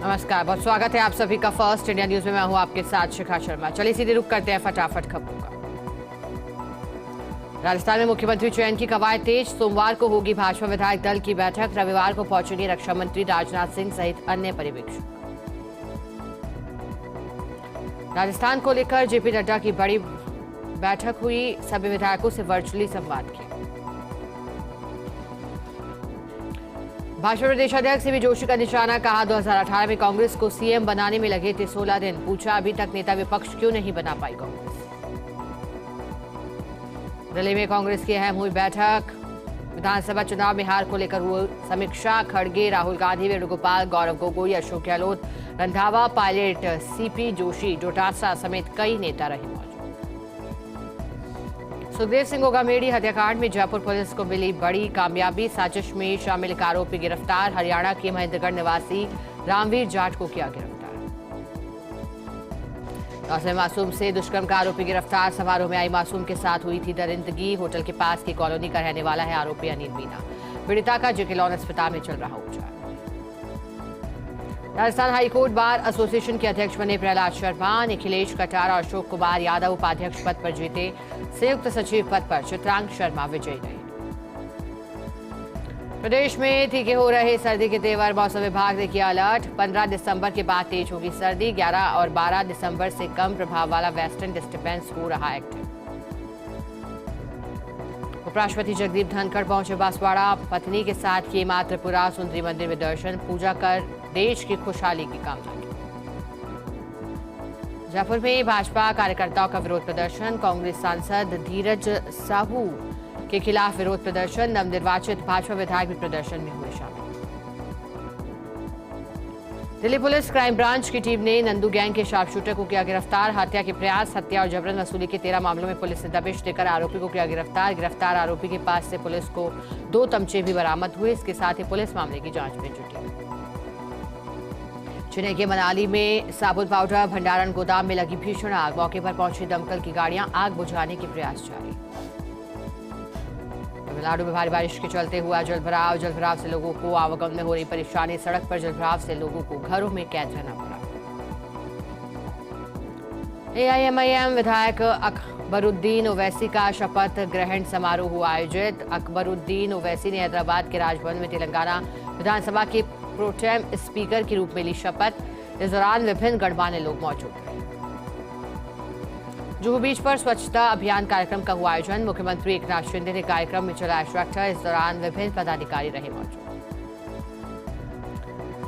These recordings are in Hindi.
नमस्कार, बहुत स्वागत है आप सभी का फर्स्ट इंडिया न्यूज में। मैं हूं आपके साथ शिखा शर्मा। चलिए सीधे रुक करते हैं फटाफट खबरों का। राजस्थान में मुख्यमंत्री चयन की कवायद तेज। सोमवार को होगी भाजपा विधायक दल की बैठक। रविवार को पहुंचेंगे रक्षा मंत्री राजनाथ सिंह सहित अन्य पर्यवेक्षक। राजस्थान को लेकर जेपी नड्डा की बड़ी बैठक हुई। सभी विधायकों से वर्चुअली संवाद किया। भाजपा प्रदेश अध्यक्ष सीपी जोशी का निशाना, कहा 2018 में कांग्रेस को सीएम बनाने में लगे थे 16 दिन। पूछा अभी तक नेता विपक्ष क्यों नहीं बना पाई कांग्रेस। दिल्ली में कांग्रेस की अहम हुई बैठक। विधानसभा चुनाव में हार को लेकर हुई समीक्षा। खड़गे, राहुल गांधी, वेणुगोपाल, गौरव गोगोई, अशोक गहलोत, रंधावा, पायलट, सीपी जोशी, डोटासरा समेत कई नेता रहे मौजूद। सुखदेव सिंह गोगामेड़ी हत्याकांड में जयपुर पुलिस को मिली बड़ी कामयाबी। साजिश में शामिल एक आरोपी गिरफ्तार। हरियाणा के महेंद्रगढ़ निवासी रामवीर जाट को किया गिरफ्तार। नौसे मासूम से दुष्कर्म का आरोपी गिरफ्तार। समारोह में आई मासूम के साथ हुई थी दरिंदगी। होटल के पास की कॉलोनी का रहने वाला है आरोपी अनिल मीना। पीड़िता का जेके लॉन अस्पताल में चल रहा उपचार। राजस्थान हाईकोर्ट बार एसोसिएशन के अध्यक्ष बने प्रहलाद शर्मा। निखिलेश कटार और अशोक कुमार यादव उपाध्यक्ष पद पर जीते। संयुक्त सचिव पद पर चित्रांग शर्मा विजयी रहे। प्रदेश में तीखे हो रहे सर्दी के तेवर। मौसम विभाग ने किया अलर्ट। 15 दिसंबर के बाद तेज होगी सर्दी। 11 और 12 दिसंबर से कम प्रभाव वाला वेस्टर्न डिस्टर्बेंस हो रहा एक्टिव। उपराष्ट्रपति जगदीप धनखड़ पहुंचे बांसवाड़ा। पत्नी के साथ किए मां त्रिपुरा सुंदरी मंदिर में दर्शन। पूजा कर देश की खुशहाली की कामना की। जयपुर में भाजपा कार्यकर्ताओं का विरोध प्रदर्शन। कांग्रेस सांसद धीरज साहू के खिलाफ विरोध प्रदर्शन। नवनिर्वाचित भाजपा विधायक भी प्रदर्शन में हुए शामिल। दिल्ली पुलिस क्राइम ब्रांच की टीम ने नंदू गैंग के शार्पशूटर को किया गिरफ्तार। हत्या के प्रयास, हत्या और जबरन वसूली के 13 मामलों में पुलिस ने दबिश देकर आरोपी को किया गिरफ्तार। गिरफ्तार आरोपी के पास से पुलिस को 2 तमचे भी बरामद हुए। इसके साथ ही पुलिस मामले की जांच में जुटी। चेन्नई के मनाली में साबुन पाउडर भंडारण गोदाम में लगी भीषण आग। मौके पर पहुंची दमकल की गाड़ियां। आग बुझाने के प्रयास जारी। तमिलनाडु में भारी बारिश के चलते हुआ जलभराव। जलभराव से लोगों को आवागमन में हो रही परेशानी। सड़क पर जलभराव से लोगों को घरों में कैद रहना पड़ा। एआईएमआईएम विधायक अकबरुद्दीन ओवैसी का शपथ ग्रहण समारोह हुआ आयोजित। अकबरुद्दीन ओवैसी ने हैदराबाद के राजभवन में तेलंगाना विधानसभा के प्रोटेम स्पीकर के रूप में ली शपथ। इस दौरान विभिन्न गणमान्य लोग मौजूद रहे। जुहू बीच पर स्वच्छता अभियान कार्यक्रम का हुआ आयोजन। मुख्यमंत्री एकनाथ शिंदे ने कार्यक्रम में चलाया ट्रैक्टर। इस दौरान विभिन्न पदाधिकारी रहे मौजूद।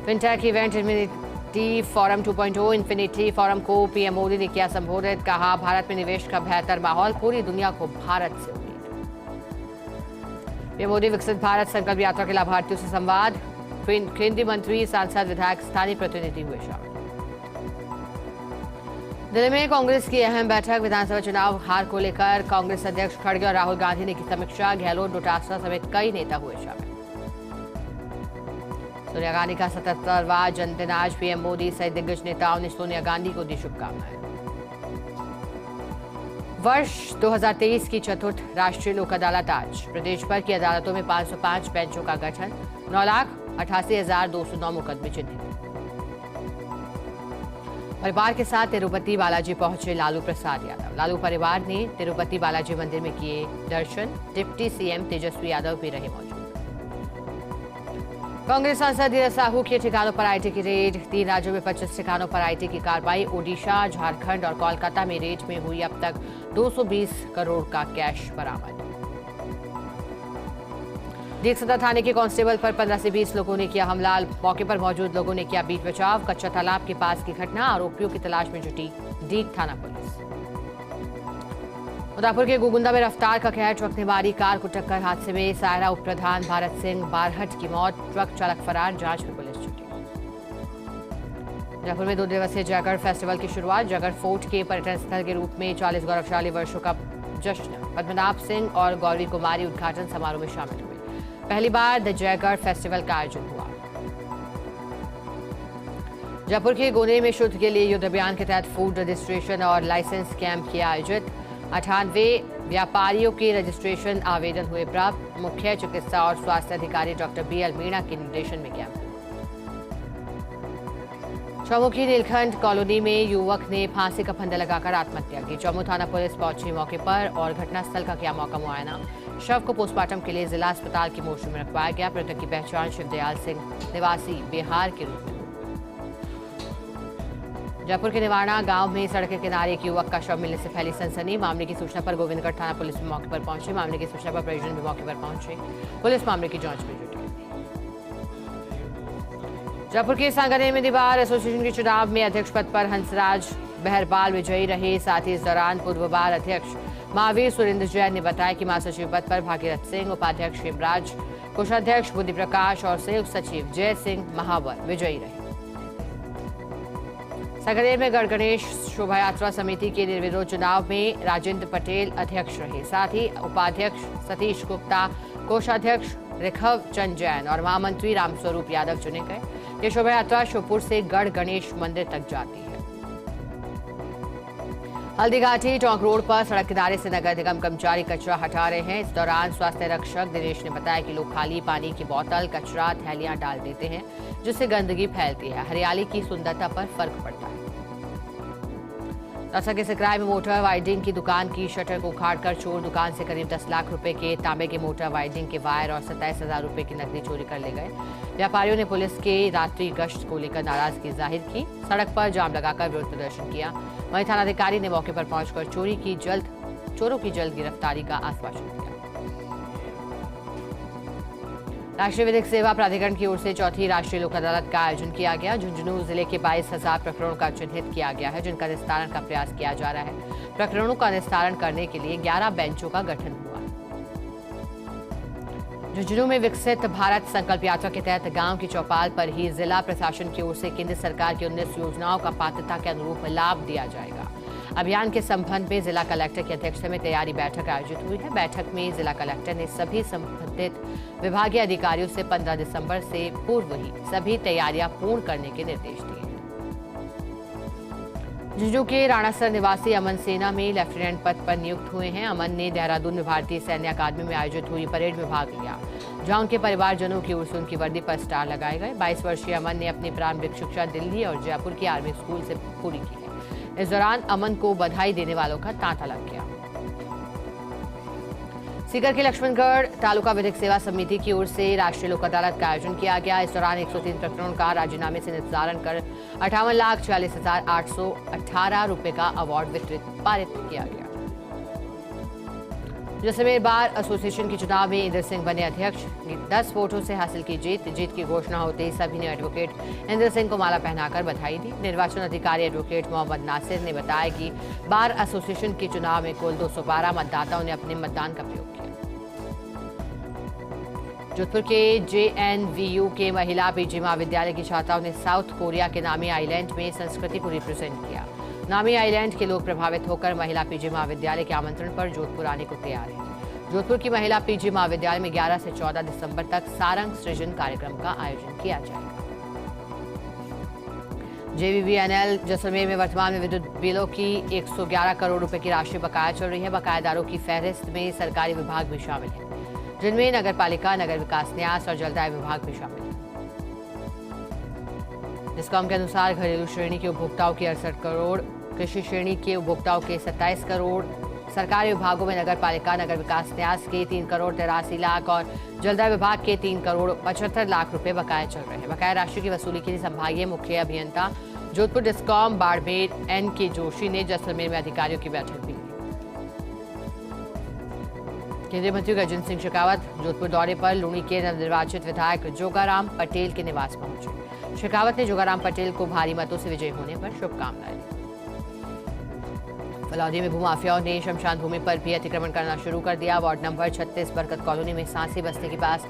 Fintech event infinity forum 2.0 infinity forum को पीएम मोदी ने किया संबोधित। कहा भारत में निवेश का बेहतर माहौल। पूरी दुनिया को भारत से उम्मीद। पीएम मोदी विकसित भारत संकल्प यात्रा के लाभार्थियों से संवाद। केंद्रीय मंत्री, सांसद, विधायक, स्थानीय प्रतिनिधि हुए शामिल। दिल्ली में कांग्रेस की अहम बैठक। विधानसभा चुनाव हार को लेकर कांग्रेस अध्यक्ष खड़गे और राहुल गांधी ने की समीक्षा। गहलोत, डोटासरा समेत कई नेता हुए शामिल। सोनिया गांधी का 77वां जन्मदिन आज। पीएम मोदी सहित दिग्गज नेताओं ने सोनिया गांधी को दी शुभकामनाएं। वर्ष 2023 की चतुर्थ राष्ट्रीय लोक अदालत आज। प्रदेश भर की अदालतों में 505 बेंचों का गठन। 9,88,209 मुकदमे चिन्हित। परिवार के साथ तिरुपति बालाजी पहुंचे लालू प्रसाद यादव। लालू परिवार ने तिरुपति बालाजी मंदिर में किए दर्शन। डिप्टी सीएम तेजस्वी यादव भी रहे मौजूद। कांग्रेस सांसद धीरज साहू के ठिकानों पर आईटी की रेड। 3 राज्यों में 25 ठिकानों पर आईटी की कार्रवाई। ओडिशा, झारखंड और कोलकाता में रेड में हुई अब तक 220 करोड़ का कैश बरामद। डीग सदर थाने के कांस्टेबल पर 15 से 20 लोगों ने किया हमला। मौके पर मौजूद लोगों ने किया बीच बचाव। कच्चा तालाब के पास की घटना। आरोपियों की तलाश में जुटी डीग थाना पुलिस। उदयपुर के गोगुंदा में रफ्तार का कहर। ट्रक ने मारी कार को टक्कर। हादसे में सायरा उप प्रधान भारत सिंह बारहट की मौत। ट्रक चालक फरार। जांच में पुलिस जुटी। जयपुर में 2 दिवसीय जयगढ़ फेस्टिवल की शुरुआत। जयगढ़ फोर्ट के पर्यटन स्थल के रूप में 40 गौरवशाली वर्षों का जश्न। पद्मनाभ सिंह और गौरी कुमारी उद्घाटन समारोह में शामिल हुए। पहली बार द जयगढ़ फेस्टिवल का आयोजन हुआ। जयपुर के गोने में शुद्ध के लिए युद्ध अभियान के तहत फूड रजिस्ट्रेशन और लाइसेंस कैंप किया आयोजित। 98 व्यापारियों के रजिस्ट्रेशन आवेदन हुए प्राप्त। मुख्य चिकित्सा और स्वास्थ्य अधिकारी डॉक्टर बीएल मीणा के निर्देशन में कैंप। चौमुखी नीलखंड कॉलोनी में युवक ने फांसी का फंदा लगाकर आत्महत्या की। चौमू थाना पुलिस पहुंची मौके पर और घटनास्थल का किया मौका मुआयना। शव को पोस्टमार्टम के लिए जिला अस्पताल की मोर्चरी में रखवाया गया। मृतक की पहचान शिवदयाल सिंह निवासी बिहार के रूप में। जयपुर के निवाड़ा गांव में सड़क के किनारे एक युवक का शव मिलने से फैली सनसनी। मामले की सूचना पर गोविंदगढ़ थाना पुलिस भी मौके पर पहुंची। मामले की सूचना पर परिजन भी मौके पर पहुंचे। पुलिस मामले की जांच में जुटी। जयपुर के सांगानेर में बार एसोसिएशन के चुनाव में अध्यक्ष पद पर हंसराज बहरपाल विजयी रहे। साथ ही इस दौरान पूर्व बार अध्यक्ष महावीर सुरेंद्र जैन ने बताया कि महासचिव पद पर भागीरथ सिंह, उपाध्यक्ष हेमराज, कोषाध्यक्ष बुद्धि प्रकाश और संयुक्त सचिव जय सिंह महावर विजयी रहे। सांगानेर में गढ़ गणेश शोभा यात्रा समिति के निर्विरोध चुनाव में राजेंद्र पटेल अध्यक्ष रहे। साथ ही उपाध्यक्ष सतीश गुप्ता, कोषाध्यक्ष रिखव चंद जैन और महामंत्री रामस्वरूप यादव चुने गए। ये शोभा यात्रा श्योपुर से गढ़ गणेश मंदिर तक जाती है। हल्दीघाटी टोंक रोड पर सड़क किनारे से नगर निगम कर्मचारी कचरा हटा रहे हैं। इस दौरान स्वास्थ्य रक्षक दिनेश ने बताया कि लोग खाली पानी की बोतल, कचरा, थैलियां डाल देते हैं, जिससे गंदगी फैलती है। हरियाली की सुंदरता पर फर्क पड़ता है। दौसा के सिकराय में मोटर वाइडिंग की दुकान की शटर को उखाड़कर चोर दुकान से करीब 10 लाख रुपए के तांबे के मोटर वाइडिंग के वायर और 27,000 रुपए की नकदी चोरी कर ले गए। व्यापारियों ने पुलिस के रात्रि गश्त को लेकर नाराजगी जाहिर की। सड़क पर जाम लगाकर विरोध प्रदर्शन किया। वहीं थानाधिकारी ने मौके पर पहुंचकर चोरों की जल्द गिरफ्तारी का आश्वासन दिया। राष्ट्रीय विधिक सेवा प्राधिकरण की ओर से चौथी राष्ट्रीय लोक अदालत का आयोजन किया गया। झुंझुनू जिले के 22,000 प्रकरणों का चिन्हित किया गया है, जिनका निस्तारण का प्रयास किया जा रहा है। प्रकरणों का निस्तारण करने के लिए 11 बेंचों का गठन हुआ है। झुंझुनू में विकसित भारत संकल्प यात्रा के तहत गांव की चौपाल पर ही जिला प्रशासन की ओर से केंद्र सरकार की 19 योजनाओं का पात्रता के अनुरूप लाभ दिया जाएगा। अभियान के संबंध में जिला कलेक्टर की अध्यक्षता में तैयारी बैठक आयोजित हुई है। बैठक में जिला कलेक्टर ने सभी संबंधित विभागीय अधिकारियों से 15 दिसंबर से पूर्व ही सभी तैयारियां पूर्ण करने के निर्देश दिए। झुंझुनू के राणासर निवासी अमन सेना में लेफ्टिनेंट पद पर नियुक्त हुए हैं। अमन ने देहरादून में भारतीय सैन्य अकादमी में आयोजित हुई परेड में भाग लिया, जहां उनके परिवारजनों की ओर से उनकी वर्दी पर स्टार लगाए गए। 22 वर्षीय अमन ने अपनी प्रारंभिक शिक्षा दिल्ली और जयपुर की आर्मी स्कूल से पूरी की है। इस दौरान अमन को बधाई देने वालों का तांता लग गया। सीकर के लक्ष्मणगढ़ तालुका विधिक सेवा समिति की ओर से राष्ट्रीय लोक अदालत का आयोजन किया गया। इस दौरान 103 प्रकरणों का राजीनामे से निस्तारण कर 58,46,818 रुपए का अवार्ड पारित किया गया। जैसलमेर बार एसोसिएशन के चुनाव में इंद्र सिंह बने अध्यक्ष। 10 वोटों से हासिल की जीत की घोषणा होते ही सभी ने एडवोकेट इंद्र सिंह को माला पहनाकर बधाई दी। निर्वाचन अधिकारी एडवोकेट मोहम्मद नासिर ने बताया कि बार एसोसिएशन के चुनाव में कुल 212 मतदाताओं ने अपने मतदान का प्रयोग किया। जोधपुर के JNVU के महिला पीजी महाविद्यालय की छात्राओं ने साउथ कोरिया के नामी आइलैंड में संस्कृति को रिप्रेजेंट किया। नामी आइलैंड के लोग प्रभावित होकर महिला पीजी महाविद्यालय के आमंत्रण पर जोधपुर आने को तैयार हैं। जोधपुर की महिला पीजी महाविद्यालय में 11 से 14 दिसंबर तक सारंग सृजन कार्यक्रम का आयोजन किया जाएगा। JVVNL जैसलमेर में वर्तमान में विद्युत बिलों की 111 करोड़ रुपए की राशि बकाया चल रही है। बकायादारों की फहरिस्त में सरकारी विभाग भी शामिल है, जिनमें नगर पालिका, नगर विकास न्यास और जलदाय विभाग भी शामिल है। डिस्कॉम के अनुसार घरेलू श्रेणी के उपभोक्ताओं की 68 करोड़, कृषि श्रेणी के उपभोक्ताओं के 27 करोड़, सरकारी विभागों में नगर पालिका, नगर विकास न्यास के 3 करोड़ 83 लाख और जलदाय विभाग के 3 करोड़ 75 लाख रुपए बकाया चल रहे हैं। बकाया राशि की वसूली के लिए संभागीय मुख्य अभियंता जोधपुर डिस्कॉम बाड़मेर NK जोशी ने जैसलमेर में अधिकारियों की बैठक भी की। केंद्रीय मंत्री गजेंद्र सिंह शेखावत जोधपुर दौरे पर लूणी के नवनिर्वाचित विधायक जोगाराम पटेल के निवास पहुंचे। शेखावत ने जोगाराम पटेल को भारी मतों से विजयी होने पर शुभकामनाएं दी। फलौदी में भूमाफियाओं ने शमशान भूमि पर भी अतिक्रमण करना शुरू कर दिया। वार्ड नंबर 36 बरकत कॉलोनी में सांसी बस्ती के पास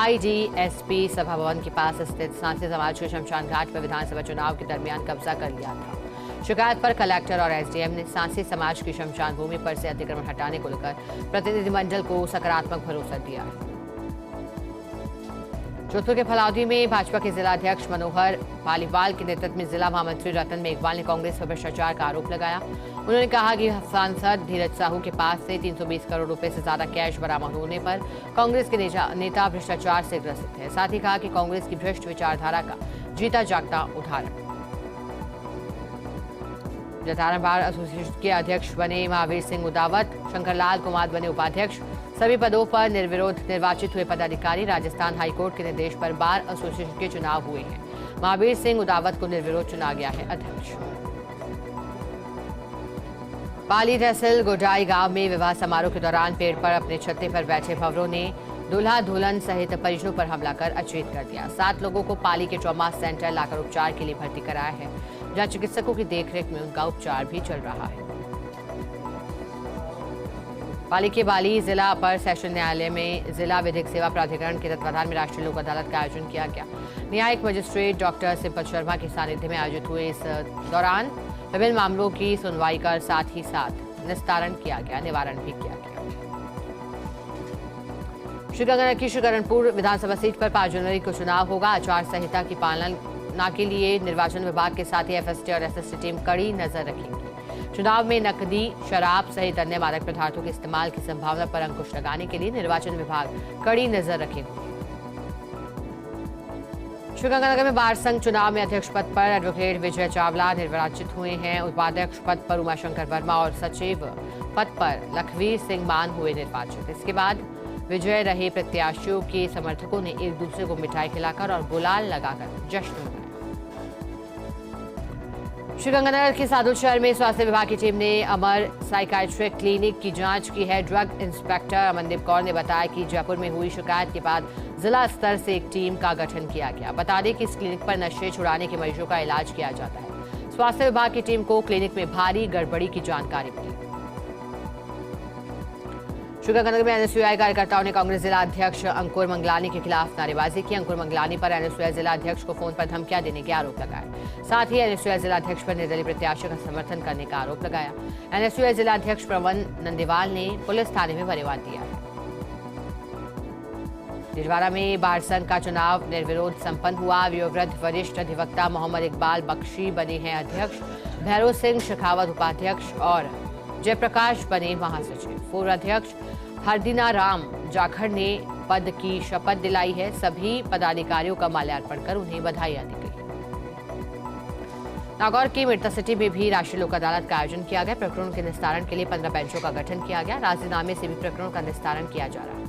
IDSP सभा भवन के पास स्थित सांसी समाज के शमशान घाट पर विधानसभा चुनाव के दरमियान कब्जा कर लिया था। शिकायत पर कलेक्टर और SDM ने सांसी समाज की शमशान भूमि पर से अतिक्रमण हटाने को लेकर प्रतिनिधिमंडल को सकारात्मक भरोसा दिया है। जोधपुर के फलौदी में भाजपा के जिलाध्यक्ष मनोहर पालीवाल के नेतृत्व में जिला महामंत्री रतन मेघवाल ने कांग्रेस पर भ्रष्टाचार का आरोप लगाया। उन्होंने कहा कि सांसद धीरज साहू के पास से 320 करोड़ रुपए से ज्यादा कैश बरामद होने पर कांग्रेस के नेता भ्रष्टाचार से ग्रसित है। साथ ही कहा कि कांग्रेस की भ्रष्ट विचारधारा का जीता जागता उदाहरण। जतारा बार एसोसिएशन के अध्यक्ष बने महावीर सिंह उदावत, शंकरलाल कुमार बने उपाध्यक्ष। सभी पदों पर निर्विरोध निर्वाचित हुए पदाधिकारी। राजस्थान हाईकोर्ट के निर्देश पर बार एसोसिएशन के चुनाव हुए हैं। महावीर सिंह उदावत को निर्विरोध चुना गया है अध्यक्ष। पाली तहसील गोडाई गांव में विवाह समारोह के दौरान पेड़ पर अपने छत्ते पर बैठे भंवरों ने दूल्हा दुल्हन सहित परिजनों पर हमला कर अचेत कर दिया। 7 लोगों को पाली के ट्रॉमा सेंटर लाकर उपचार के लिए भर्ती कराया है, जहां चिकित्सकों की देखरेख में उनका उपचार भी चल रहा है। पाली के बाली जिला अपर सेशन न्यायालय में जिला विधिक सेवा प्राधिकरण के तत्वाधान में राष्ट्रीय लोक अदालत का आयोजन किया गया। न्यायिक मजिस्ट्रेट डॉक्टर सिंपल शर्मा के सानिध्य में आयोजित हुए इस दौरान विभिन्न मामलों की सुनवाई कर साथ ही साथ निस्तारण किया गया, निवारण भी किया गया। श्रीगंगानगर की श्रीकरणपुर विधानसभा सीट पर 5 जनवरी को चुनाव होगा। आचार संहिता की पालना के लिए निर्वाचन विभाग के साथ ही एफएसटी और एसएसटी टीम कड़ी नजर रखेगी। चुनाव में नकदी, शराब सहित अन्य मादक पदार्थों के इस्तेमाल की संभावना पर अंकुश लगाने के लिए निर्वाचन विभाग कड़ी नजर रखेगा। श्रीगंगानगर में बार संघ चुनाव में अध्यक्ष पद पर एडवोकेट विजय चावला निर्वाचित हुए हैं। उपाध्यक्ष पद पर उमाशंकर वर्मा और सचिव पद पर लखवीर सिंह मान हुए निर्वाचित। इसके बाद विजय रहे प्रत्याशियों के समर्थकों ने एक दूसरे को मिठाई खिलाकर और गुलाल लगाकर जश्न मनाया। श्रीगंगानगर के सादुल शहर में स्वास्थ्य विभाग की टीम ने अमर साइकाइट्रिक क्लिनिक की जांच की है। ड्रग इंस्पेक्टर अमनदीप कौर ने बताया कि जयपुर में हुई शिकायत के बाद जिला स्तर से एक टीम का गठन किया गया। बता दें कि इस क्लिनिक पर नशे छुड़ाने के मरीजों का इलाज किया जाता है। स्वास्थ्य विभाग की टीम को क्लिनिक में भारी गड़बड़ी की जानकारी मिली। श्रीगंगानगर में एनएसयूआई कार्यकर्ताओं ने कांग्रेस जिला अध्यक्ष अंकुर मंगलानी के खिलाफ नारेबाजी की। अंकुर मंगलानी पर एनएसयूआई जिला अध्यक्ष को फोन पर धमकियां देने के आरोप लगाए। साथ ही एनएसयूआई जिला अध्यक्ष पर निर्दलीय प्रत्याशी का समर्थन करने का आरोप लगाया। एनएसयूआई जिला अध्यक्ष प्रवन नंदीवाल ने पुलिस थाने में बयान दिया है। तिजवारा में बार संघ का चुनाव निर्विरोध संपन्न हुआ। वयोवृद्ध वरिष्ठ अधिवक्ता मोहम्मद इकबाल बख्शी बने हैं अध्यक्ष। भैरव सिंह शेखावत उपाध्यक्ष और जयप्रकाश बने महासचिव। पूर्व अध्यक्ष हरदीना राम जाखड़ ने पद की शपथ दिलाई है। सभी पदाधिकारियों का माल्यार्पण कर उन्हें बधाइयां दी गई। नागौर की मिर्ता सिटी में भी राष्ट्रीय लोक अदालत का आयोजन किया गया। प्रकरणों के निस्तारण के लिए 15 बेंचों का गठन किया गया। राजीनामे से भी प्रकरणों का निस्तारण किया जा रहा है।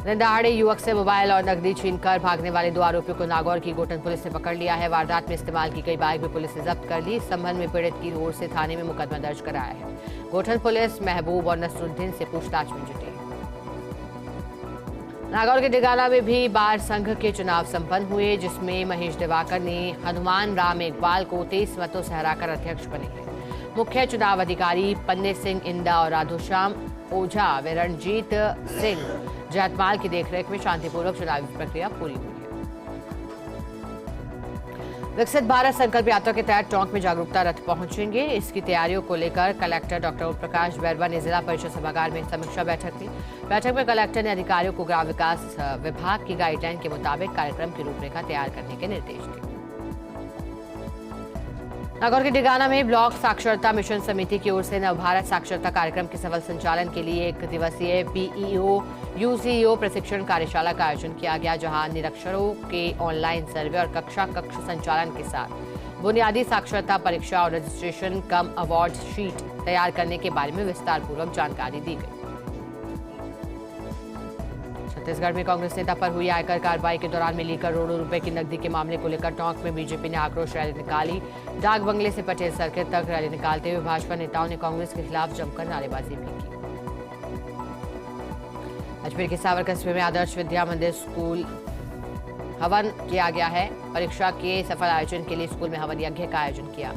दहाड़े युवक से मोबाइल और नकदी छीनकर भागने वाले 2 आरोपियों को नागौर की गोठन पुलिस ने पकड़ लिया है। वारदात में इस्तेमाल की गई बाइक भी पुलिस ने जब्त कर ली। इस संबंध में पीड़ित की ओर से थाने में मुकदमा दर्ज कराया है। गोठन पुलिस महबूब और नसरुद्दीन से पूछताछ में जुटी है। नागौर के डिगाना में भी बार संघ के चुनाव संपन्न हुए, जिसमें महेश दिवाकर ने हनुमान राम इकबाल को 23 मतों से हराकर अध्यक्ष बने हैं। मुख्य चुनाव अधिकारी पन्ने सिंह इंदा और राधोश्याम ओझा व रणजीत सिंह जयतमाल की देखरेख में शांतिपूर्वक चुनावी प्रक्रिया पूरी हुई है। विकसित भारत संकल्प यात्रा के तहत टोंक में जागरूकता रथ पहुंचेंगे। इसकी तैयारियों को लेकर कलेक्टर डॉक्टर ओम प्रकाश बैरवा ने जिला परिषद सभागार में समीक्षा बैठक की। बैठक में कलेक्टर ने अधिकारियों को ग्राम विकास विभाग की गाइडलाइन के मुताबिक कार्यक्रम की रूपरेखा तैयार करने के निर्देश दिए। नागौर के डिगाना में ब्लॉक साक्षरता मिशन समिति की ओर से नवभारत साक्षरता कार्यक्रम के सफल संचालन के लिए 1 दिवसीय पीईओ यूसीईओ प्रशिक्षण कार्यशाला का आयोजन किया गया, जहां निरक्षरों के ऑनलाइन सर्वे और कक्ष संचालन के साथ बुनियादी साक्षरता परीक्षा और रजिस्ट्रेशन कम अवार्ड शीट तैयार करने के बारे में विस्तार पूर्वक जानकारी दी गई। छत्तीसगढ़ में कांग्रेस नेता पर हुई आयकर कार्रवाई के दौरान मिली करोड़ों रुपए की नकदी के मामले को लेकर टोंक में बीजेपी ने आक्रोश रैली निकाली। डाक बंगले से पटेल सर्किट तक रैली निकालते हुए भाजपा नेताओं ने कांग्रेस के खिलाफ जमकर नारेबाजी भी की। अजमेर के सावर कस्बे में आदर्श विद्या मंदिर स्कूल हवन किया गया है। परीक्षा के सफल आयोजन के लिए स्कूल में हवन यज्ञ का आयोजन किया।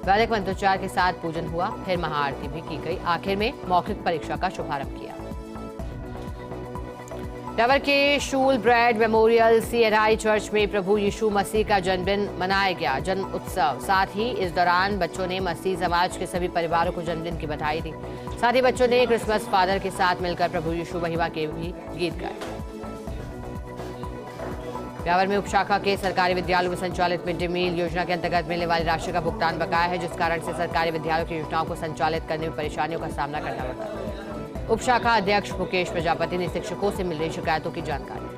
वैदिक मंत्रोच्चार के साथ पूजन हुआ, फिर महाआरती भी की गई। आखिर में मौखिक परीक्षा का शुभारंभ किया। टावर के शूल ब्रेड मेमोरियल CNI चर्च में प्रभु यीशु मसीह का जन्मदिन मनाया गया, जन्म उत्सव। साथ ही इस दौरान बच्चों ने मसीह समाज के सभी परिवारों को जन्मदिन की बधाई दी। साथ ही बच्चों ने क्रिसमस फादर के साथ मिलकर प्रभु यीशु महिमा के भी गीत गाए। ब्यावर में उपशाखा के सरकारी विद्यालयों में संचालित मिड डे मील योजना के अंतर्गत मिलने वाली राशि का भुगतान बकाया है, जिस कारण से सरकारी विद्यालयों की योजनाओं को संचालित करने में परेशानियों का सामना करना पड़ता है। उपशाखा अध्यक्ष मुकेश प्रजापति ने शिक्षकों से मिल रही शिकायतों की जानकारी